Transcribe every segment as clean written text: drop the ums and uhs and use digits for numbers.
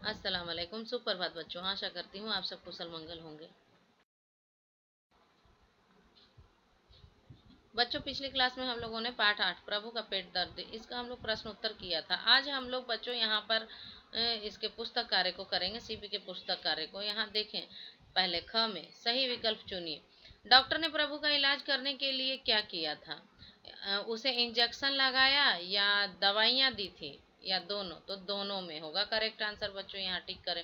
अस्सलाम वालेकुम। सुप्रभात बच्चों, आशा करती हूँ आप सब कुशल मंगल होंगे। बच्चों, पिछली क्लास में हम लोगों ने पाठ 8 प्रभु का पेट दर्द इसका हम लोग प्रश्न उत्तर किया था। आज हम लोग बच्चों यहाँ पर इसके पुस्तक कार्य को करेंगे, सीपी के पुस्तक कार्य को। यहाँ देखें, पहले ख में सही विकल्प चुनिए। डॉक्टर ने प्रभु का इलाज करने के लिए क्या किया था? उसे इंजेक्शन लगाया या दवाइयाँ दी थी या दोनों? तो दोनों में होगा करेक्ट आंसर बच्चों, यहाँ टिक करें।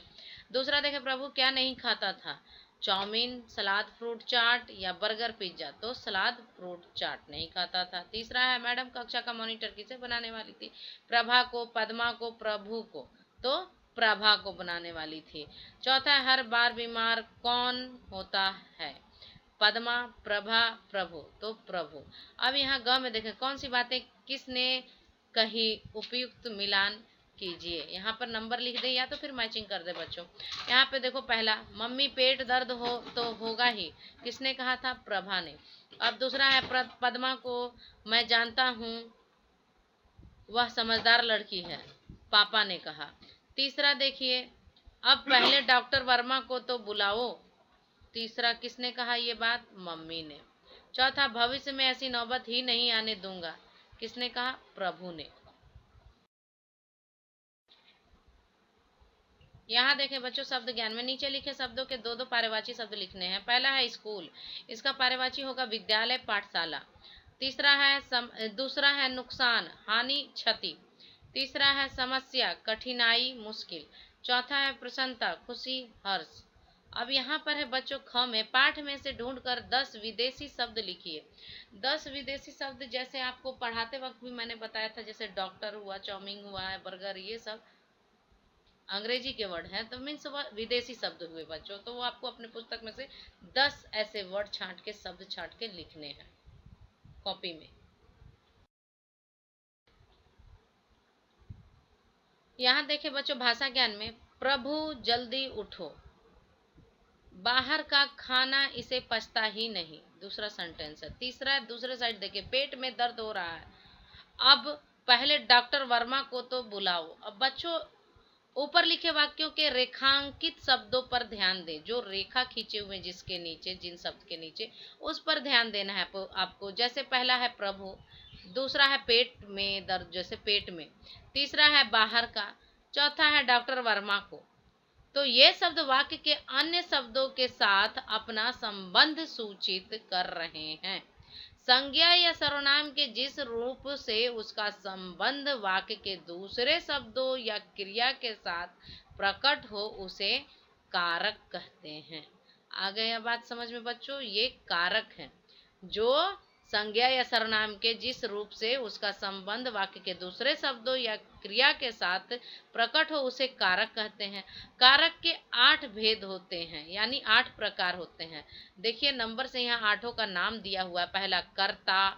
दूसरा देखें, प्रभु क्या नहीं खाता था? चाउमीन, सलाद, फ्रूट चाट या बर्गर पिज्जा? तो सलाद फ्रूट चाट नहीं खाता था। तीसरा है, मैडम कक्षा का मॉनिटर किसे बनाने वाली थी? प्रभा को, पद्मा को, प्रभु को? तो प्रभा को बनाने वाली थी। चौथा है, हर बार बीमार कौन होता है? पद्मा, प्रभा, प्रभु? तो प्रभु। अब यहाँ ग में देखें, कौन सी बातें किसने कही? उपयुक्त मिलान कीजिए। यहाँ पर नंबर लिख दे या तो फिर मैचिंग कर दे बच्चों। यहाँ पे देखो, पहला, मम्मी पेट दर्द हो तो होगा ही, किसने कहा था? प्रभा ने। अब दूसरा है, पद्मा को मैं जानता हूँ, वह समझदार लड़की है, पापा ने कहा। तीसरा देखिए, अब पहले डॉक्टर वर्मा को तो बुलाओ। तीसरा किसने कहा ये बात? मम्मी ने। चौथा, भविष्य में ऐसी नौबत ही नहीं आने दूंगा, किसने कहा? प्रभु ने। यहाँ देखें बच्चों, शब्द ज्ञान में नीचे लिखे शब्दों के दो दो पारिवाची शब्द लिखने हैं। पहला है स्कूल, इसका पारिवाची होगा विद्यालय, पाठशाला। तीसरा है दूसरा है नुकसान, हानि, क्षति। तीसरा है समस्या, कठिनाई, मुश्किल। चौथा है प्रसन्नता, खुशी, हर्ष। अब यहाँ पर है बच्चों, ख में पाठ में से ढूंढकर 10 विदेशी शब्द लिखिए। 10 विदेशी शब्द जैसे आपको पढ़ाते वक्त भी मैंने बताया था, जैसे डॉक्टर हुआ, चाउमीन हुआ है, बर्गर, ये सब अंग्रेजी के वर्ड हैं, तो मीन्स विदेशी शब्द हुए बच्चों। तो वो आपको अपने पुस्तक में से 10 ऐसे वर्ड छांट के, शब्द छांट के लिखने हैं कॉपी में। यहाँ देखें बच्चों, भाषा ज्ञान में, प्रभु जल्दी उठो, बाहर का खाना इसे पचता ही नहीं, दूसरा सेंटेंस है। तीसरा है, दूसरे साइड देखिए, पेट में दर्द हो रहा है, अब पहले डॉक्टर वर्मा को तो बुलाओ। अब बच्चों, ऊपर लिखे वाक्यों के रेखांकित शब्दों पर ध्यान दें, जो रेखा खींचे हुए जिसके नीचे, जिन शब्द के नीचे, उस पर ध्यान देना है आपको। जैसे पहला है प्रभु, दूसरा है पेट में दर्द, जैसे पेट में। तीसरा है बाहर का। चौथा है डॉक्टर वर्मा को। तो ये शब्द वाक्य के अन्य शब्दों के साथ अपना संबंध सूचित कर रहे हैं। संज्ञा या सर्वनाम के जिस रूप से उसका संबंध वाक्य के दूसरे शब्दों या क्रिया के साथ प्रकट हो, उसे कारक कहते हैं। आ गया बात समझ में बच्चों? ये कारक है। जो संज्ञा या सर्वनाम के जिस रूप से उसका संबंध वाक्य के दूसरे शब्दों या क्रिया के साथ प्रकट हो, उसे कारक कहते हैं। कारक के 8 भेद होते हैं, यानी 8 प्रकार होते हैं। देखिए नंबर से यहाँ 8 का नाम दिया हुआ है। पहला कर्ता,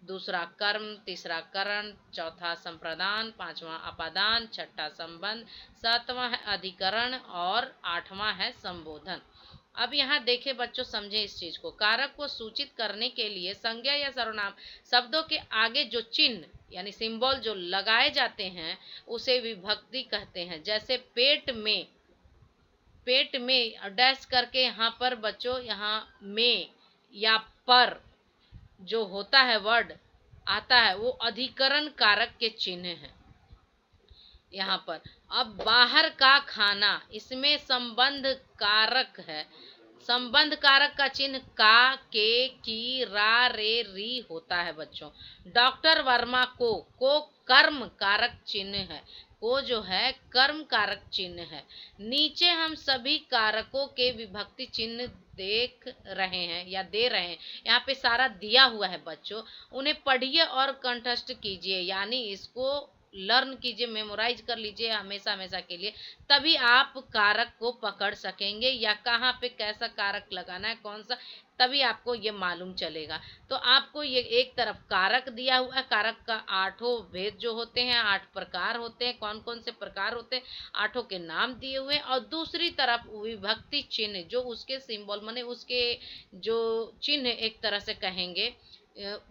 दूसरा कर्म, तीसरा करण, चौथा संप्रदान, पांचवा अपादान, छठा संबंध, सातवां है अधिकरण और आठवां है संबोधन। अब यहाँ देखें बच्चों, समझे इस चीज को। कारक को सूचित करने के लिए संज्ञा या सर्वनाम शब्दों के आगे जो चिन्ह यानी सिंबल जो लगाए जाते हैं, उसे विभक्ति कहते हैं। जैसे पेट में, पेट में डैश करके यहाँ पर बच्चों, यहाँ में या पर जो होता है वर्ड आता है, वो अधिकरण कारक के चिन्ह है यहाँ पर। अब बाहर का खाना, इसमें संबंध कारक है। संबंध कारक का चिन्ह का, के, की, रा, रे, री होता है बच्चों। डॉक्टर वर्मा को कर्म कारक चिन्ह है। को जो है कर्म कारक चिन्ह है। नीचे हम सभी कारकों के विभक्ति चिन्ह देख रहे हैं या दे रहे हैं। यहाँ पे सारा दिया हुआ है बच्चों, उन्हें पढ़िए और कंठस्थ कीजिए, यानी इसको लर्न कीजिए, मेमोराइज कर लीजिए हमेशा हमेशा के लिए। तभी आप कारक को पकड़ सकेंगे, या कहाँ पे कैसा कारक लगाना है, कौन सा, तभी आपको ये मालूम चलेगा। तो आपको ये एक तरफ कारक दिया हुआ है, कारक का 8 भेद जो होते हैं, 8 प्रकार होते हैं। कौन कौन से प्रकार होते हैं, 8 के नाम दिए हुए हैं। और दूसरी तरफ विभक्ति चिन्ह, जो उसके सिंबल माने उसके जो चिन्ह एक तरह से कहेंगे,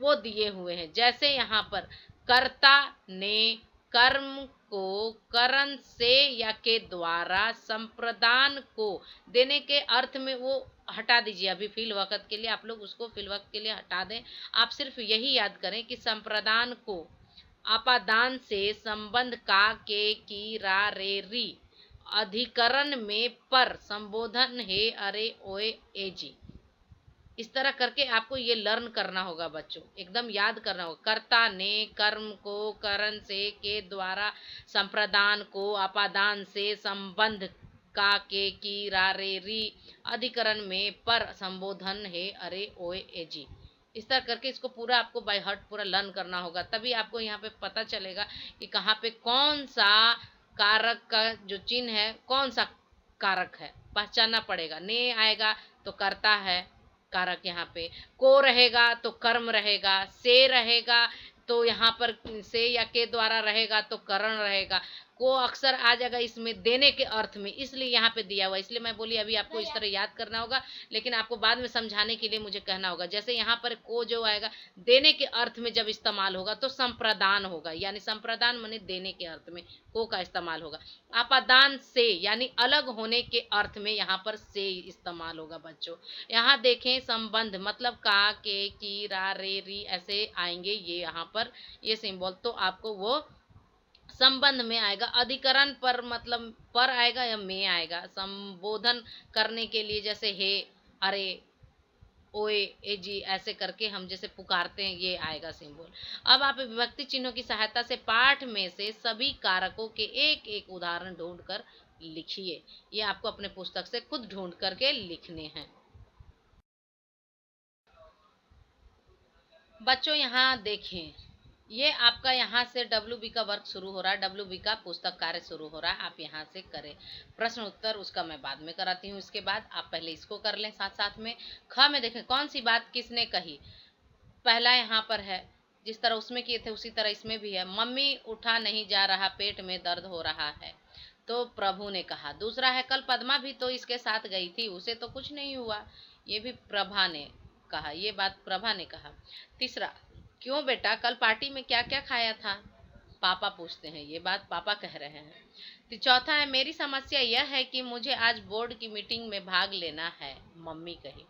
वो दिए हुए हैं। जैसे यहाँ पर कर्ता ने कर्म को करण से या के द्वारा संप्रदान को देने के अर्थ में वो हटा दीजिए। अभी फिल वक्त के लिए आप लोग उसको फिल वक्त के लिए हटा दें। आप सिर्फ यही याद करें कि संप्रदान को आपादान से संबंध का के की रा रे री अधिकरण में पर संबोधन हे अरे ओए ए जी। इस तरह करके आपको ये लर्न करना होगा बच्चों, एकदम याद करना होगा। कर्ता ने कर्म को करण से के द्वारा संप्रदान को अपादान से संबंध का के की रा रे री अधिकरण में पर संबोधन है अरे ओए ए जी। इस तरह करके इसको पूरा आपको बाय हार्ट पूरा लर्न करना होगा, तभी आपको यहाँ पे पता चलेगा कि कहाँ पे कौन सा कारक का जो चिन्ह है, कौन सा कारक है, पहचानना पड़ेगा। ने आएगा तो कर्ता है कारक, यहाँ पे को रहेगा तो कर्म रहेगा, से रहेगा तो यहाँ पर से या के द्वारा रहेगा तो करण रहेगा, को अक्सर आ जाएगा इसमें देने के अर्थ में, इसलिए यहाँ पे दिया हुआ। इसलिए मैं बोली अभी आपको इस तरह याद करना होगा, लेकिन आपको बाद में समझाने के लिए मुझे कहना होगा। जैसे यहाँ पर को जो आएगा देने के अर्थ में जब इस्तेमाल होगा तो संप्रदान होगा, यानी संप्रदान माने देने के अर्थ में को का इस्तेमाल होगा। आपादान से यानी अलग होने के अर्थ में यहाँ पर से इस्तेमाल होगा बच्चों। यहाँ देखें संबंध मतलब का के की रा रे री ऐसे आएंगे ये यहाँ पर ये सिंबल, तो आपको वो संबंध में आएगा। अधिकरण पर मतलब पर आएगा या में आएगा। संबोधन करने के लिए जैसे हे अरे ओए ए जी ऐसे करके हम जैसे पुकारते हैं ये आएगा सिंबल। अब आप विभक्ति चिन्हों की सहायता से पाठ में से सभी कारकों के एक एक उदाहरण ढूंढ कर लिखिए। ये आपको अपने पुस्तक से खुद ढूंढ करके लिखने हैं बच्चों। यहाँ देखें, ये आपका यहाँ से WB का वर्क शुरू हो रहा है, WB का पुस्तक कार्य शुरू हो रहा है, आप यहाँ से करें। प्रश्न उत्तर उसका मैं बाद में कराती हूँ, इसके बाद आप पहले इसको कर लें साथ साथ में। ख में देखें कौन सी बात किसने कही। पहला यहाँ पर है, जिस तरह उसमें किए थे उसी तरह इसमें भी है। मम्मी उठा नहीं जा रहा, पेट में दर्द हो रहा है, तो प्रभु ने कहा। दूसरा है कल पद्मा भी तो इसके साथ गई थी, उसे तो कुछ नहीं हुआ, ये भी प्रभा ने कहा, ये बात प्रभा ने कहा। तीसरा, क्यों बेटा कल पार्टी में क्या क्या खाया था, पापा पूछते हैं, ये बात पापा कह रहे हैं। तो चौथा है मेरी समस्या यह है कि मुझे आज बोर्ड की मीटिंग में भाग लेना है, मम्मी कही।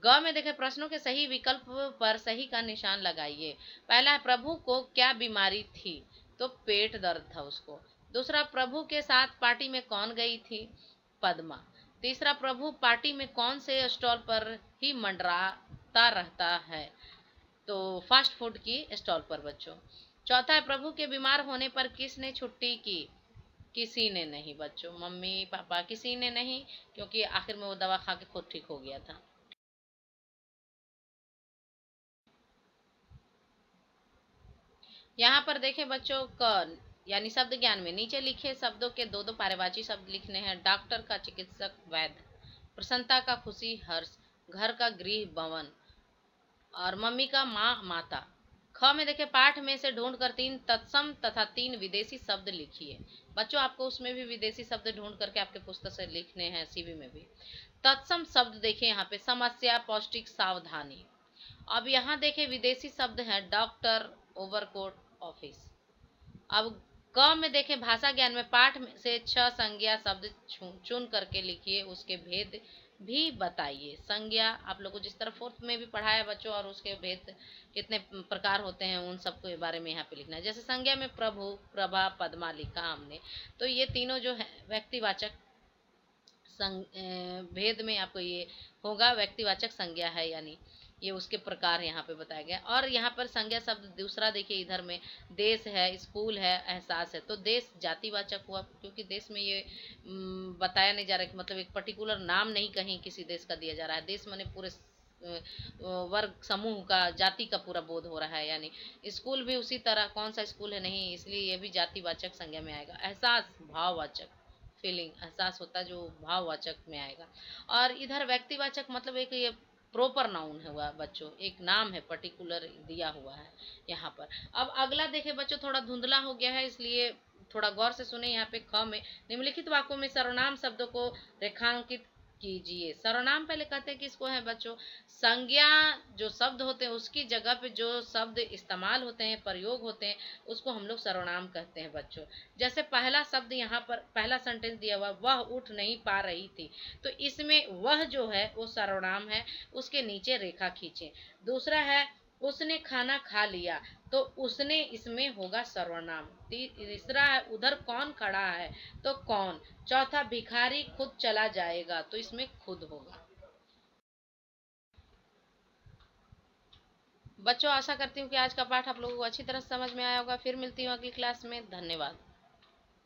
ग में देखें प्रश्नों के सही विकल्प पर सही का निशान लगाइए। पहला है प्रभु को क्या बीमारी थी, तो पेट दर्द था उसको। दूसरा, प्रभु के साथ पार्टी में कौन गई थी, पद्मा। तीसरा, प्रभु पार्टी में कौन से स्टॉल पर ही मंडराता रहता है, तो फास्ट फूड की स्टॉल पर बच्चों। चौथा है प्रभु के बीमार होने पर किसने छुट्टी की, किसी ने नहीं बच्चों, मम्मी पापा किसी ने नहीं, क्योंकि आखिर में वो दवा खा के खुद ठीक हो गया था। यहाँ पर देखें बच्चों क यानी शब्द ज्ञान में नीचे लिखे शब्दों के दो दो पारिभाषिक शब्द लिखने हैं। डॉक्टर का चिकित्सक, वैद्य। प्रसन्नता का खुशी, हर्ष। घर का गृह, भवन। और मम्मी का माँ, माता। ख में देखें पाठ में से ढूंढ कर 3 तत्सम तथा 3 विदेशी शब्द लिखिए। बच्चों आपको उसमें भी विदेशी शब्द ढूंढ करके आपके पुस्तक से लिखने हैं, सीवी में भी। तत्सम शब्द देखें यहाँ पे समस्या, पौष्टिक, सावधानी। अब यहाँ देखें विदेशी शब्द हैं डॉक्टर, ओवरकोट, ऑफिस। अब क में देखें भाषा ज्ञान में पाठ में से 6 संज्ञा शब्द चुन करके लिखिए, उसके भेद भी बताइए। संज्ञा आप लोगों को जिस तरह फोर्थ में भी पढ़ाया बच्चों, और उसके भेद कितने प्रकार होते हैं उन सब के बारे में यहाँ पे लिखना है। जैसे संज्ञा में प्रभु, प्रभा, पद्मा लिखा हमने, तो ये तीनों जो है व्यक्तिवाचक भेद में आपको ये होगा, व्यक्तिवाचक संज्ञा है, यानी ये उसके प्रकार यहाँ पे बताया गया। और यहाँ पर संज्ञा शब्द दूसरा देखिए इधर में देश है, स्कूल है, एहसास है, तो देश जातिवाचक हुआ, क्योंकि देश में ये बताया नहीं जा रहा कि मतलब एक पर्टिकुलर नाम नहीं कहीं किसी देश का दिया जा रहा है। देश माने पूरे वर्ग समूह का, जाति का पूरा बोध हो रहा है। यानी स्कूल भी उसी तरह, कौन सा स्कूल है नहीं, इसलिए ये भी जातिवाचक संज्ञा में आएगा। एहसास भाववाचक, फीलिंग, एहसास होता है जो भाववाचक में आएगा। और इधर व्यक्तिवाचक मतलब एक ये प्रॉपर नाउन है हुआ बच्चों, एक नाम है पर्टिकुलर दिया हुआ है यहाँ पर। अब अगला देखे बच्चों, थोड़ा धुंधला हो गया है इसलिए थोड़ा गौर से सुने। यहाँ पे ख में निम्नलिखित वाक्यों में सर्वनाम शब्दों को रेखांकित कीजिए। सर्वनाम पहले कहते हैं किसको है बच्चों? संज्ञा जो शब्द होते हैं उसकी जगह पे जो शब्द इस्तेमाल होते हैं, प्रयोग होते हैं, उसको हम लोग सर्वनाम कहते हैं बच्चों। जैसे पहला शब्द यहाँ पर पहला सेंटेंस दिया हुआ, वह उठ नहीं पा रही थी, तो इसमें वह जो है वो सर्वनाम है, उसके नीचे रेखा खींचे। दूसरा है उसने खाना खा लिया, तो उसने इसमें होगा सर्वनाम। तीसरा है उधर कौन खड़ा है, तो कौन। चौथा भिखारी खुद चला जाएगा, तो इसमें खुद होगा। बच्चों आशा करती हूँ कि आज का पाठ आप लोगों को अच्छी तरह समझ में आया होगा। फिर मिलती हूँ अगली क्लास में। धन्यवाद।